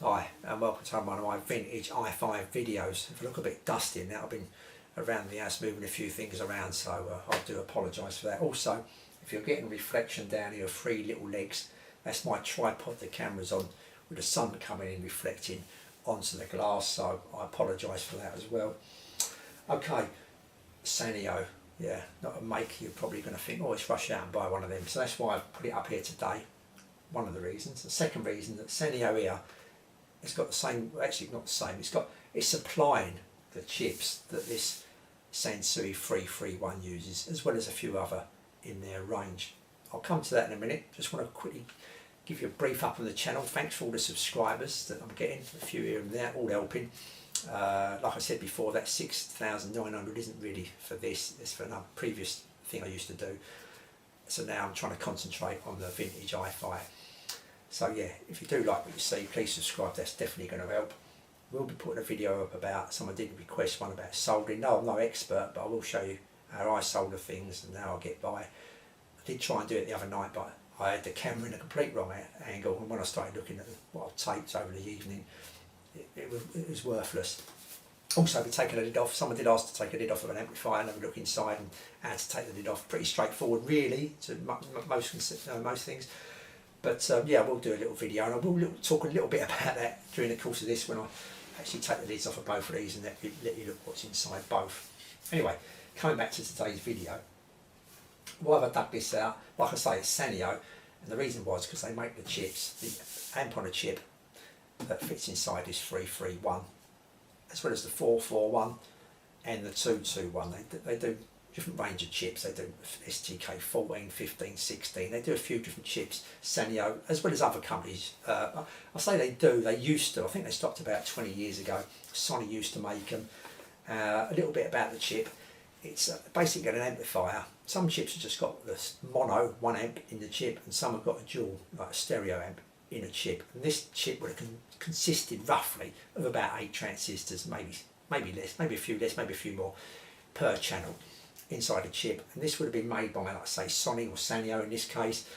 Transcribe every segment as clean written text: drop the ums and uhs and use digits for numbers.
Hi, and welcome to one of my vintage i5 videos. If I look a bit dusty now, I've been around the house moving a few things around, so I do apologise for that. Also, if you're getting reflection down here, 3 little legs, that's my tripod the camera's on, with the sun coming in reflecting onto the glass, so I apologise for that as well. Okay, SANYO, yeah, not a make, you're probably going to think, oh, it's rush out and buy one of them, so that's why I've put it up here today. One of the reasons. The second reason, that SANYO here, it's got the same, actually not the same, it's supplying the chips that this Sansui 331 uses, as well as a few other in their range. I'll come to that in a minute. Just want to quickly give you a brief up on the channel. Thanks for all the subscribers that I'm getting, a few here and there, all helping. Like I said before, that 6,900 isn't really for this, it's for another previous thing I used to do. So now I'm trying to concentrate on the vintage i5. So yeah, if you do like what you see, please subscribe, that's definitely going to help. We'll be putting a video up about, someone did request one about soldering. No, I'm no expert, but I will show you how I solder things and how I get by. I did try and do it the other night, but I had the camera in a complete wrong angle, and when I started looking at what I've taped over the evening, it was worthless. Also, we're taking the lid off. Someone did ask to take a lid off of an amplifier, and have a look inside and how to take the lid off. Pretty straightforward really to most things. But yeah, we'll do a little video, and I will talk a little bit about that during the course of this when I actually take the lids off of both of these and let you look what's inside both. Anyway, coming back to today's video, why have I dug this out? Like I say, it's SANYO, and the reason was because they make the chips, the amp on a chip that fits inside this 331, as well as the 441 and the 221. They do different range of chips. They do STK 14, 15, 16. They do a few different chips, SANYO, as well as other companies. I say they used to. I think they stopped about 20 years ago. Sony used to make them. A little bit about the chip. It's basically an amplifier. Some chips have just got the mono, 1 amp in the chip, and some have got a dual, like a stereo amp in a chip. And this chip would have consisted roughly of about 8 transistors, maybe less, maybe a few less, maybe a few more per channel inside a chip. And this would have been made by, like I say, Sony or SANYO in this case.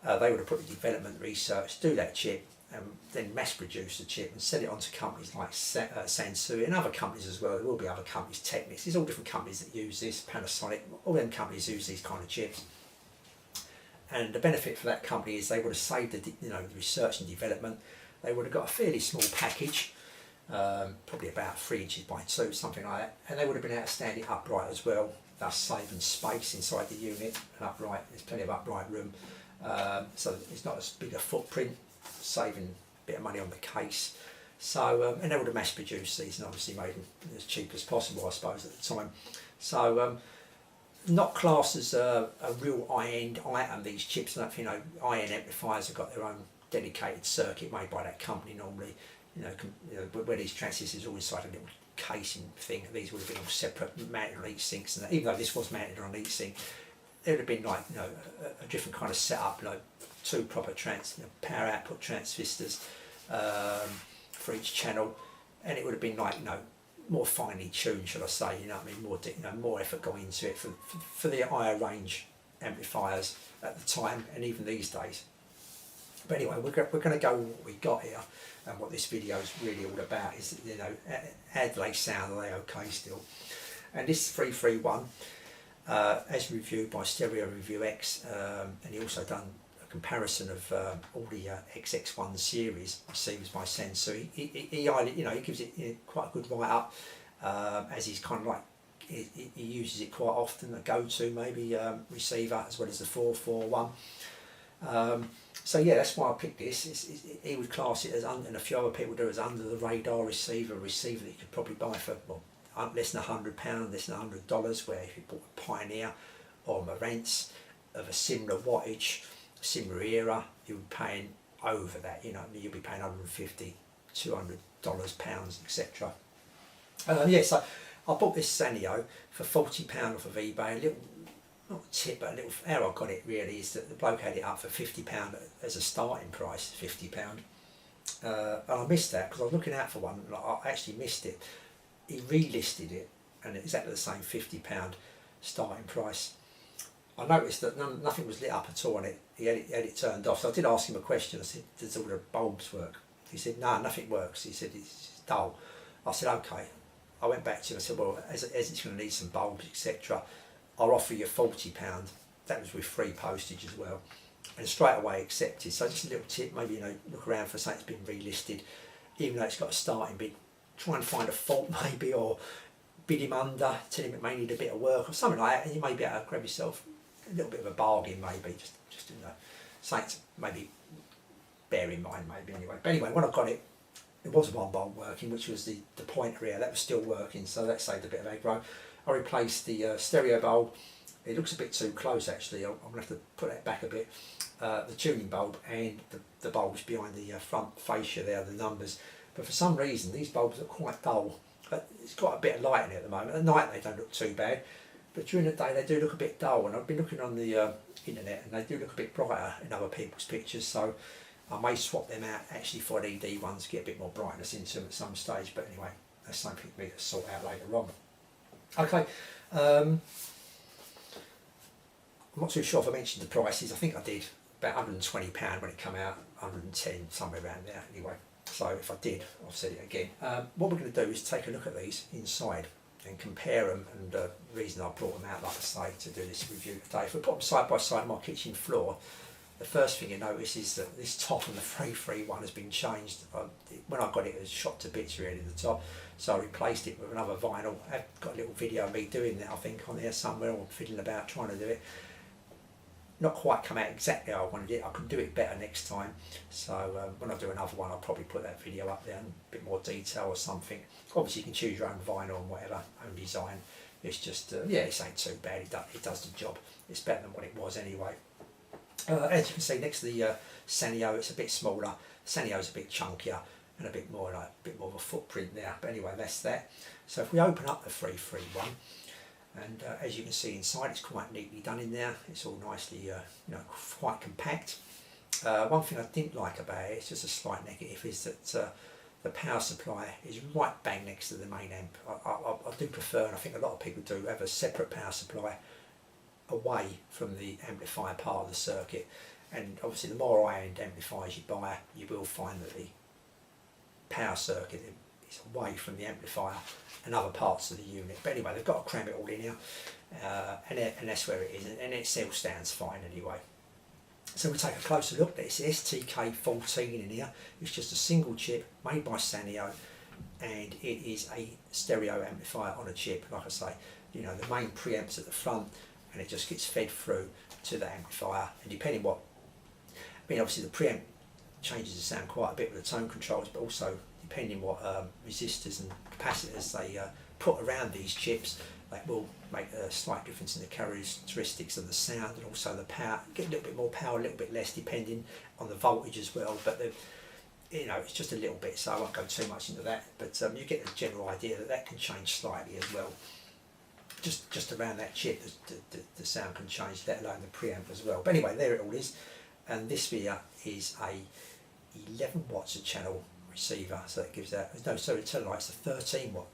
They would have put the development research, do that chip, and then mass produce the chip and sell it on to companies like Sansui and other companies as well. There will be other companies, Technics, there's all different companies that use this, Panasonic, all them companies use these kind of chips. And the benefit for that company is they would have saved the research and development. They would have got a fairly small package, probably about 3 inches by 2, something like that, and they would have been able to stand it upright as well, thus saving space inside the unit. And upright, there's plenty of upright room, so it's not as big a footprint, saving a bit of money on the case. So and they would have mass produced these and obviously made them as cheap as possible, I suppose, at the time. So not classed as a real high-end item, these chips. High-end amplifiers have got their own dedicated circuit made by that company normally. Where these transistors are all inside a little casing thing, these would have been all separate, mounted on heat sinks, and even though this was mounted on heat sink, there would have been like a different kind of setup, 2 proper power output transistors for each channel, and it would have been like more finely tuned, shall I say? More effort going into it for the higher range amplifiers at the time, and even these days. But anyway, we're going to go with what we got here, and what this video is really all about is, how do they sound? Are they okay still? And this 331, as reviewed by Stereo Review X, and he also done a comparison of all the XX1 series receivers by Sansui. He gives it quite a good write up, as he's kind of like he uses it quite often, a go-to maybe receiver, as well as the 441. So yeah, that's why I picked this. He would class it as, and a few other people do, as under the radar receiver, that you could probably buy for less than £100, less than $100, where if you bought a Pioneer or Marantz of a similar wattage, similar era, you'll be paying over that. You'll be paying $150, $200, pounds, etc. Yeah, so I bought this SANYO for £40 off of eBay. Not a tip, but how I got it really is that the bloke had it up for £50 as a starting price, £50. And I missed that because I was looking out for one, and I actually missed it. He relisted it, and exactly the same £50 starting price. I noticed that nothing was lit up at all on it. He had it turned off. So I did ask him a question. I said, "Does all the bulbs work?" He said, no, nothing works. He said, it's dull. I said, okay. I went back to him, I said, well, as it's going to need some bulbs, etc., I'll offer you £40. That was with free postage as well. And straight away accepted. So just a little tip, maybe, you know, look around for something that's been relisted, even though it's got a starting bid, try and find a fault maybe, or bid him under, tell him it may need a bit of work or something like that, and you may be able to grab yourself a little bit of a bargain maybe, just you know, something to maybe bear in mind maybe anyway. But anyway, when I got it, there was one bulb working, which was the pointer here, that was still working, so that saved a bit of aggro. I replaced the stereo bulb. It looks a bit too close actually, I'm going to have to put that back a bit. The tuning bulb and the bulbs behind the front fascia there, the numbers. But for some reason these bulbs are quite dull. It's got a bit of light in it at the moment. At night they don't look too bad, but during the day they do look a bit dull, and I've been looking on the internet and they do look a bit brighter in other people's pictures, so I may swap them out actually for LED ones, get a bit more brightness into them at some stage. But anyway, that's something for me to sort out later on. Okay, I'm not too sure if I mentioned the prices. I think I did, about £120 when it came out, 110, somewhere around there anyway. So if I did, I've said it again. What we're going to do is take a look at these inside and compare them, and the reason I brought them out, like I say, to do this review today. If we put them side by side on my kitchen floor, the first thing you notice is that this top on the 3.3 one has been changed. When I got it, it was shot to bits really, the top, so I replaced it with another vinyl. I've got a little video of me doing that, I think, on there somewhere, or fiddling about trying to do it. Not quite come out exactly how I wanted it. I can do it better next time, so when I do another one I'll probably put that video up there in a bit more detail or something. Obviously you can choose your own vinyl and whatever, own design. It's just, yeah, it ain't too bad, it does the job. It's better than what it was anyway. As you can see, next to the SANYO, it's a bit smaller. SANYO's a bit chunkier and a bit more of a footprint there, but anyway, that's that. So if we open up the 331, and as you can see inside, it's quite neatly done in there. It's all nicely, you know, quite compact. One thing I didn't like about it, it's just a slight negative, is that the power supply is right bang next to the main amp. I do prefer, and I think a lot of people do, have a separate power supply away from the amplifier part of the circuit. And obviously the more high-end amplifiers you buy, you will find that the power circuit is away from the amplifier and other parts of the unit. But anyway, they've got to cram it all in here, and that's where it is, and it still stands fine anyway. So we'll take a closer look. It's STK14 in here. It's just a single chip made by SANYO, and it is a stereo amplifier on a chip. Like I say, you know, the main preamp's at the front, and it just gets fed through to the amplifier, and depending what, I mean, obviously the preamp changes the sound quite a bit with the tone controls, but also depending what resistors and capacitors they put around these chips, that will make a slight difference in the characteristics of the sound, and also the power. Get a little bit more power, a little bit less, depending on the voltage as well. But you know, it's just a little bit, so I won't go too much into that. But you get the general idea that that can change slightly as well. Just around that chip, the sound can change, let alone the preamp as well. But anyway, there it all is. And this here is a 11 watts a channel receiver, so it gives that, no, sorry, tell you, it's a 13 watt,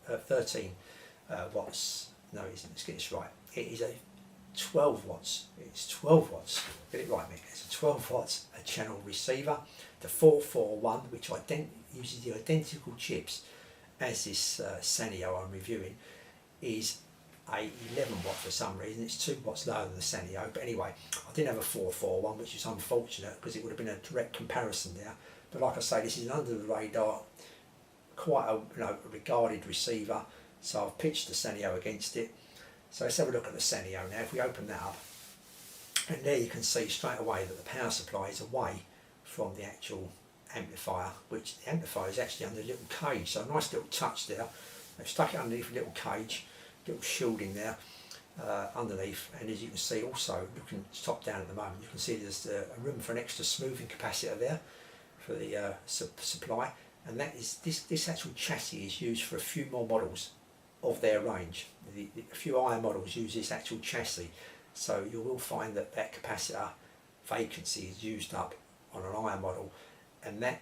13 watts, no it isn't, let's get this right, it is a 12 watts, it's 12 watts, get it right Mick, it's a 12 watts a channel receiver. The 441, which uses the identical chips as this SANYO I'm reviewing, is a 11 watt for some reason. It's 2 watts lower than the SANYO, but anyway, I didn't have a 441, which is unfortunate because it would have been a direct comparison there. But like I say, this is an under the radar, quite a, you know, regarded receiver, so I've pitched the SANYO against it. So let's have a look at the SANYO now. If we open that up, and there you can see straight away that the power supply is away from the actual amplifier, which the amplifier is actually under a little cage, so a nice little touch there. They've stuck it underneath a little cage, little shielding there underneath, and as you can see also, looking top down at the moment, you can see there's a room for an extra smoothing capacitor there for the supply, and that is this actual chassis is used for a few more models of their range. A few higher models use this actual chassis, so you will find that that capacitor vacancy is used up on an higher model, and that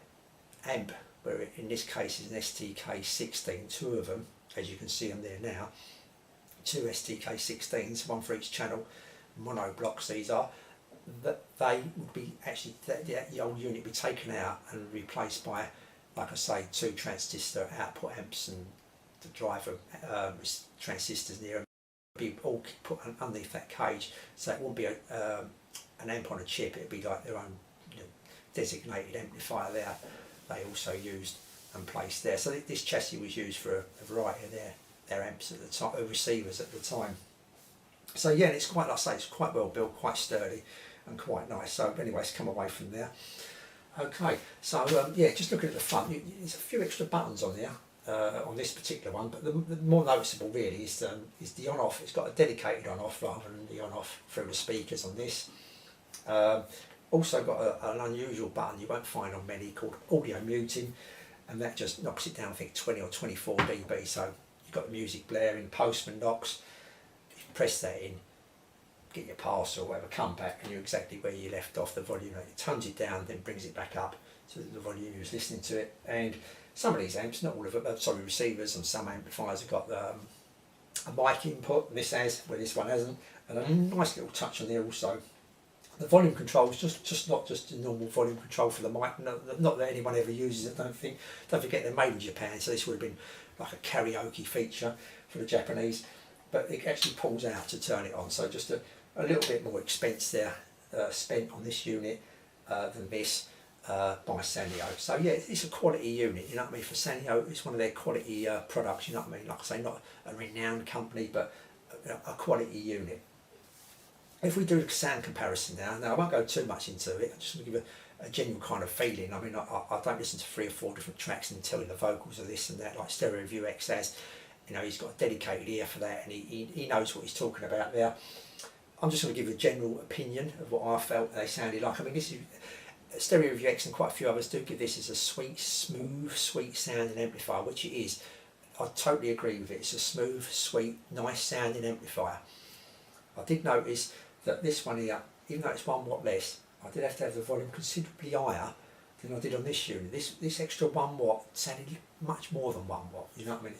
amp, where in this case is an STK16, 2 of them, as you can see them there now, 2 STK16s, one for each channel, mono blocks these are, that they would be actually, the old unit be taken out and replaced by, like I say, 2 transistor output amps and the driver transistors near them, be all put underneath that cage, so it wouldn't be an amp on a chip, it'd be like their own, you know, designated amplifier there they also used and placed there. So this chassis was used for a variety of their amps at the time, receivers at the time. So yeah, it's quite, like I say, it's quite well built, quite sturdy and quite nice. So anyway, let's come away from there. Okay, so yeah, just looking at the front, there's a few extra buttons on there on this particular one, but the more noticeable really is the on-off. It's got a dedicated on-off rather than the on-off through the speakers on this. Also got an unusual button you won't find on many called audio muting, and that just knocks it down, I think 20 or 24 dB. So you've got the music blaring, postman knocks, you press that in, get your parcel or whatever, come back and you're exactly where you left off. The volume, it tones it down, then brings it back up to the volume you was listening to it. And some of these amps, not all of them, sorry, receivers and some amplifiers have got a mic input, and this has, where this one hasn't, and a nice little touch on there also. The volume control is just not just a normal volume control for the mic, not that anyone ever uses it, don't forget they're made in Japan, so this would have been like a karaoke feature for the Japanese, but it actually pulls out to turn it on, so just a little bit more expense there spent on this unit than this by SANYO. So yeah, it's a quality unit, you know what I mean, for SANYO. It's one of their quality products, you know what I mean, like I say, not a renowned company, but a quality unit. If we do a sound comparison now I won't go too much into it, I just want to give a general kind of feeling. I mean, I don't listen to 3 or 4 different tracks and tell you the vocals of this and that, like Stereo Review X has. You know, he's got a dedicated ear for that, and he knows what he's talking about there. I'm just going to give a general opinion of what I felt they sounded like. I mean, this is Stereo Review X, and quite a few others do give this as a sweet, smooth, sweet sounding amplifier, which it is. I totally agree with it. It's a smooth, sweet, nice sounding amplifier. I did notice that this one here, even though it's 1 watt less, I did have to have the volume considerably higher than I did on this unit. This extra 1 watt sounded much more than 1 watt. You know what I mean?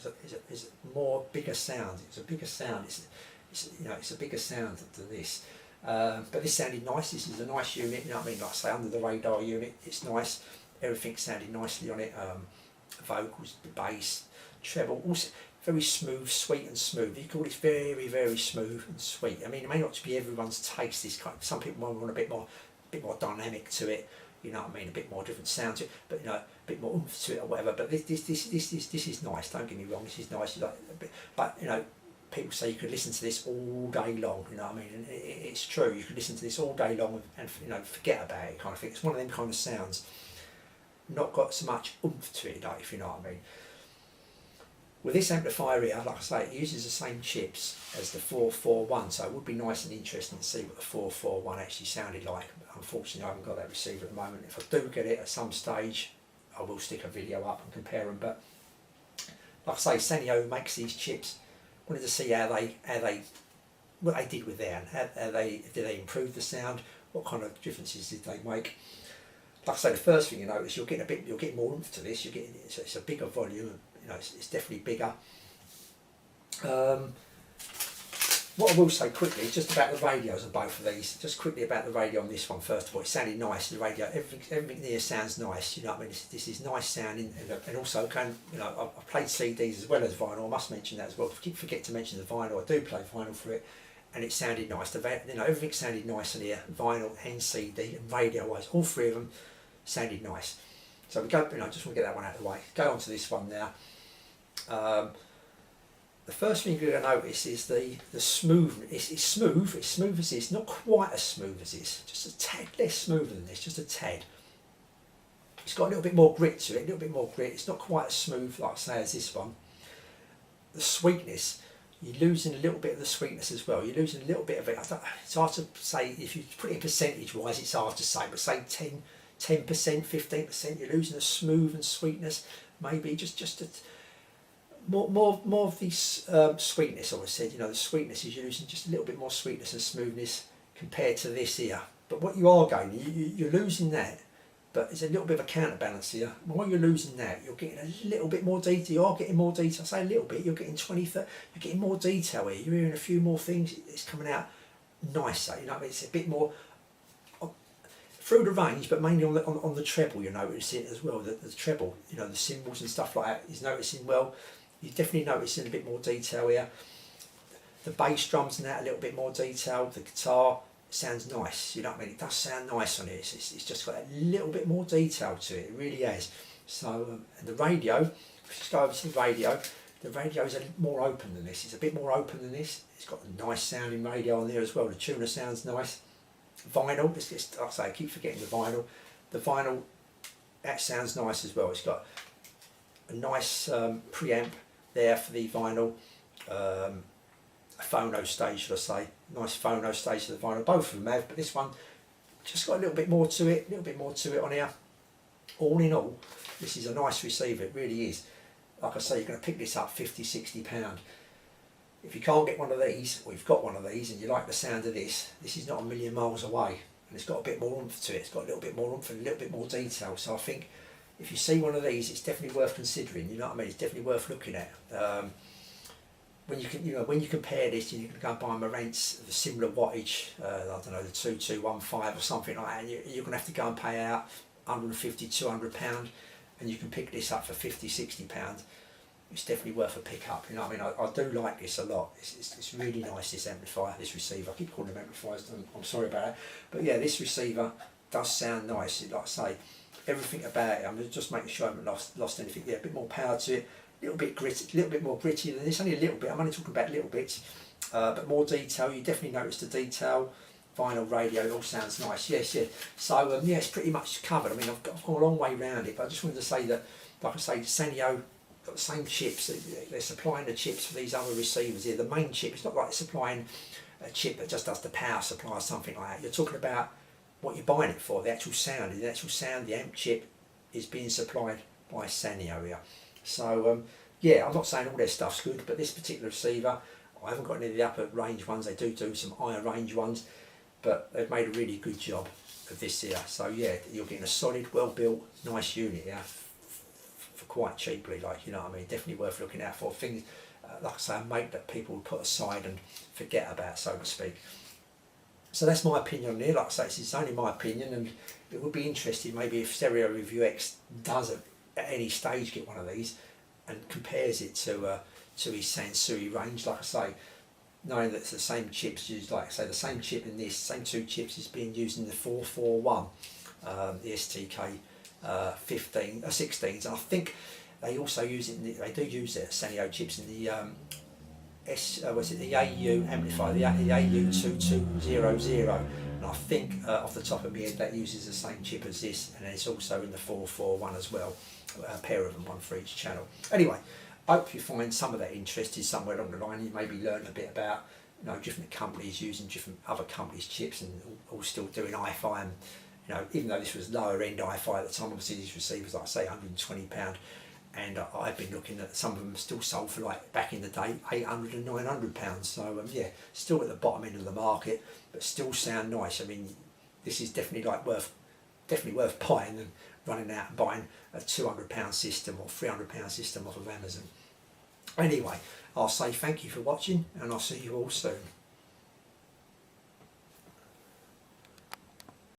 It's a more bigger sound. It's a bigger sound. It's a bigger sound than this. But this sounded nice. This is a nice unit. You know what I mean? Like I say, under the radar unit, it's nice. Everything sounded nicely on it. Vocals, the bass, treble, also very smooth, sweet and smooth. You call it very, very smooth and sweet. I mean, it may not be everyone's taste. This kind, some people might want a bit more dynamic to it. You know what I mean? A bit more different sound to it, but you know, a bit more oomph to it or whatever. But this is nice. Don't get me wrong. This is nice. But you know, people say you could listen to this all day long. You know what I mean? And it's true. You could listen to this all day long and you know, forget about it, kind of thing. It's one of them kind of sounds. Not got so much oomph to it, like, if you know what I mean. With this amplifier here, like I say, it uses the same chips as the 441, so it would be nice and interesting to see what the 441 actually sounded like. Unfortunately, I haven't got that receiver at the moment. If I do get it at some stage, I will stick a video up and compare them. But like I say, SANYO makes these chips. Wanted to see what they did with that. Did they improve the sound? What kind of differences did they make? Like I say, the first thing you notice, you'll get more oomph to this. It's a bigger volume. You know, it's definitely bigger. What I will say quickly is just about the radios of both of these. Just quickly about the radio on this one. First of all, it sounded nice. The radio, everything there sounds nice. You know what I mean? This is nice sounding, and also I've played CDs as well as vinyl. I must mention that as well. I forget to mention the vinyl. I do play vinyl for it, and it sounded nice. Everything sounded nice in here, vinyl and CD and radio wise. All 3 of them sounded nice. So we go. Just want to get that one out of the way. Go on to this one now. The first thing you're going to notice is the smoothness. It's smooth as this, not quite as smooth as this, just a tad less smoother than this, just a tad. It's got a little bit more grit to it, It's not quite as smooth, like I say, as this one. The sweetness, you're losing a little bit of the sweetness as well. You're losing a little bit of it. It's hard to say, if you put it in percentage wise, it's hard to say, but say 10%, 15%, you're losing the smooth and sweetness, maybe just a more of this sweetness. I said, the sweetness is using just a little bit more sweetness and smoothness compared to this here. But what you are gaining, you're losing that, but it's a little bit of a counterbalance here. While you're losing that, you're getting a little bit more detail. You are getting more detail. I say a little bit. You're getting 20, 30. You're getting more detail here. You're hearing a few more things. It's coming out nicer. It's a bit more through the range, but mainly on the treble. You notice it as well. The treble, you know, the cymbals and stuff like that. He's noticing well. You're definitely noticing a bit more detail here. The bass drums and that a little bit more detail. The guitar sounds nice. You know what I mean? It does sound nice on it. It's just got a little bit more detail to it. It really has. So and the radio. Let's go over to the radio. The radio is a little more open than this. It's a bit more open than this. It's got a nice sounding radio on there as well. The tuner sounds nice. Vinyl. Like I say, I keep forgetting the vinyl. The vinyl, that sounds nice as well. It's got a nice preamp there for the vinyl. A phono stage, should I say. Nice phono stage for the vinyl. Both of them have, but this one just got a little bit more to it. A little bit more to it on here. All in all, this is a nice receiver. It really is. Like I say, you're going to pick this up £50–60. If you can't get one of these, or you've got one of these and you like the sound of this is not a million miles away. And it's got a bit more oomph to it. It's got a little bit more oomph and a little bit more detail. So I think if you see one of these, it's definitely worth considering. You know what I mean? It's definitely worth looking at. When you compare this, you can go and buy Marantz of a similar wattage. I don't know, the 2215 or something like that. And you're going to have to go and pay out £150–200, and you can pick this up for £50–60. It's definitely worth a pick up. You know what I mean? I do like this a lot. It's really nice, this amplifier, this receiver. I keep calling them amplifiers. I'm sorry about it, but yeah, this receiver does sound nice. Like I say, everything about it. I'm just making sure I haven't lost anything. Yeah, a bit more power to it. A little bit gritty, a little bit more gritty than this. Only a little bit. I'm only talking about little bits, but more detail. You definitely notice the detail. Vinyl radio, it all sounds nice. Yes, yeah. So yeah, it's pretty much covered. I mean, I've gone a long way around it, but I just wanted to say that, like I say, Sanyo got the same chips. They're supplying the chips for these other receivers here. The main chip, it's not like supplying a chip that just does the power supply or something like that. You're talking about what you're buying it for, the actual sound. The actual sound, the amp chip, is being supplied by Sanyo here. So yeah, I'm not saying all their stuff's good, but this particular receiver, I haven't got any of the upper range ones. They do some higher range ones, but they've made a really good job of this here. So yeah, you're getting a solid, well built, nice unit here for quite cheaply. Like, you know what I mean? Definitely worth looking out for. Things like I say, a make that people put aside and forget about, so to speak. So that's my opinion on here. Like I say, it's only my opinion, and it would be interesting maybe if Stereo Review X does at any stage get one of these and compares it to his Sansui range. Like I say, knowing that it's the same chips used, like I say, the same chip in this, same two chips is being used in the 441, the STK 16s, and I think they also use it. They do use their Sanyo chips in the the AU amplifier, the AU 2200, and I think off the top of my head that uses the same chip as this, and it's also in the 441 as well. A pair of them, one for each channel. Anyway, I hope you find some of that interesting somewhere along the line. You maybe learn a bit about, you know, different companies using different other companies' chips and all still doing hi-fi. And you know, even though this was lower end hi-fi at the time, obviously these receivers, like I say, £120, and I've been looking at some of them still sold for, like back in the day, £800 and £900. So yeah, still at the bottom end of the market, but still sound nice. I mean, this is definitely like worth buying than running out and buying a £200 system or £300 system off of Amazon. Anyway, I'll say thank you for watching, and I'll see you all soon.